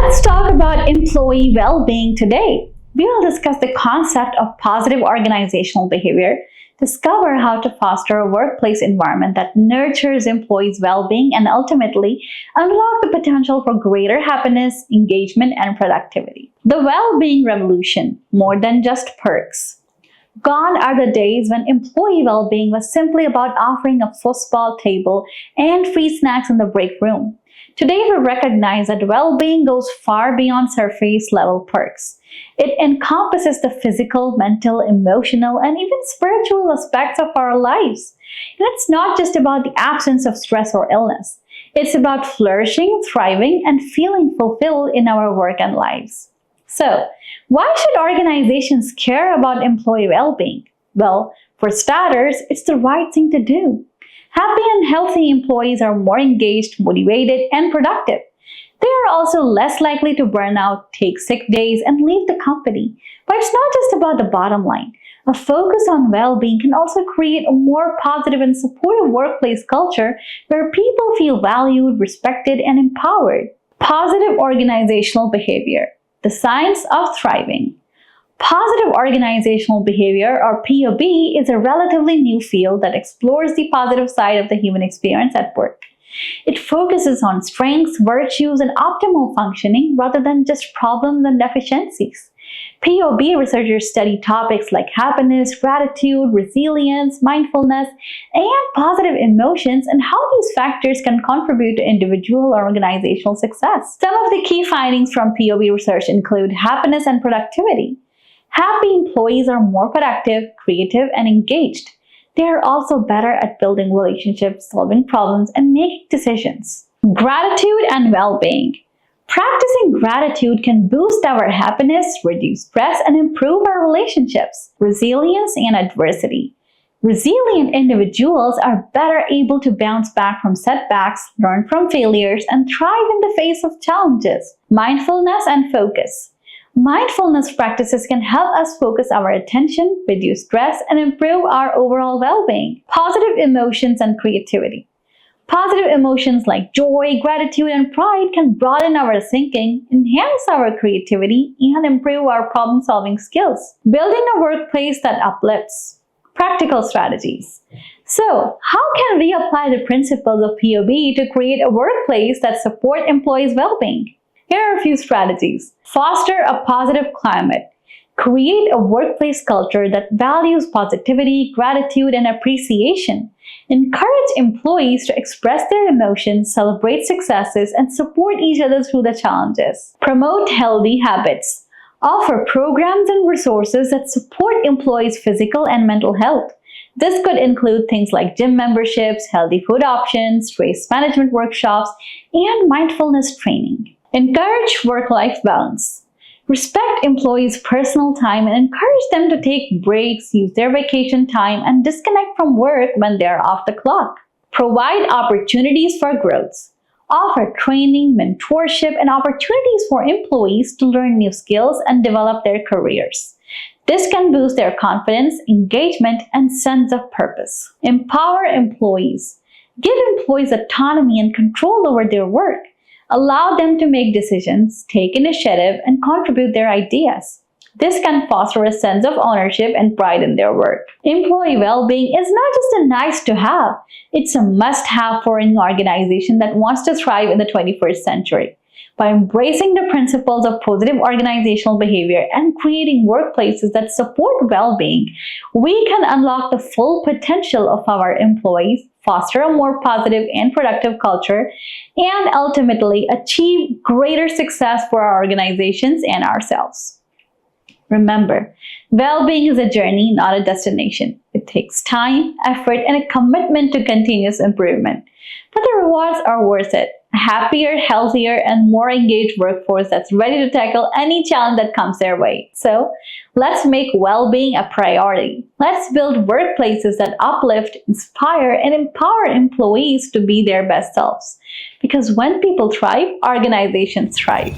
Let's talk about employee well-being today. We will discuss the concept of positive organizational behavior, discover how to foster a workplace environment that nurtures employees' well-being, and ultimately unlock the potential for greater happiness, engagement, and productivity. The well-being revolution, more than just perks. Gone are the days when employee well-being was simply about offering a foosball table and free snacks in the break room. Today, we recognize that well-being goes far beyond surface-level perks. It encompasses the physical, mental, emotional, and even spiritual aspects of our lives. And it's not just about the absence of stress or illness. It's about flourishing, thriving, and feeling fulfilled in our work and lives. So, why should organizations care about employee well-being? Well, for starters, it's the right thing to do. Happy and healthy employees are more engaged, motivated, and productive. They are also less likely to burn out, take sick days, and leave the company. But it's not just about the bottom line. A focus on well-being can also create a more positive and supportive workplace culture where people feel valued, respected, and empowered. Positive organizational behavior. The science of thriving. Positive organizational behavior, or POB, is a relatively new field that explores the positive side of the human experience at work. It focuses on strengths, virtues, and optimal functioning rather than just problems and deficiencies. POB researchers study topics like happiness, gratitude, resilience, mindfulness, and positive emotions and how these factors can contribute to individual or organizational success. Some of the key findings from POB research include happiness and productivity. Happy employees are more productive, creative, and engaged. They are also better at building relationships, solving problems, and making decisions. Gratitude and well-being. Practicing gratitude can boost our happiness, reduce stress, and improve our relationships. Resilience and adversity. Resilient individuals are better able to bounce back from setbacks, learn from failures, and thrive in the face of challenges. Mindfulness and focus. Mindfulness practices can help us focus our attention, reduce stress, and improve our overall well-being. Positive emotions and creativity. Positive emotions like joy, gratitude, and pride can broaden our thinking, enhance our creativity, and improve our problem-solving skills. Building a workplace that uplifts. Practical strategies. So, how can we apply the principles of POB to create a workplace that supports employees' well-being? Here are a few strategies. Foster a positive climate. Create a workplace culture that values positivity, gratitude, and appreciation. Encourage employees to express their emotions, celebrate successes, and support each other through the challenges. Promote healthy habits. Offer programs and resources that support employees' physical and mental health. This could include things like gym memberships, healthy food options, stress management workshops, and mindfulness training. Encourage work-life balance. Respect employees' personal time and encourage them to take breaks, use their vacation time, and disconnect from work when they are off the clock. Provide opportunities for growth. Offer training, mentorship, and opportunities for employees to learn new skills and develop their careers. This can boost their confidence, engagement, and sense of purpose. Empower employees. Give employees autonomy and control over their work. Allow them to make decisions, take initiative, and contribute their ideas. This can foster a sense of ownership and pride in their work. Employee well-being is not just a nice to have, it's a must-have for an organization that wants to thrive in the 21st century. By embracing the principles of positive organizational behavior and creating workplaces that support well-being, we can unlock the full potential of our employees, foster a more positive and productive culture, and ultimately achieve greater success for our organizations and ourselves. Remember, well-being is a journey, not a destination. It takes time, effort, and a commitment to continuous improvement. But the rewards are worth it. A happier, healthier, and more engaged workforce that's ready to tackle any challenge that comes their way. So, let's make well-being a priority. Let's build workplaces that uplift, inspire, and empower employees to be their best selves. Because when people thrive, organizations thrive.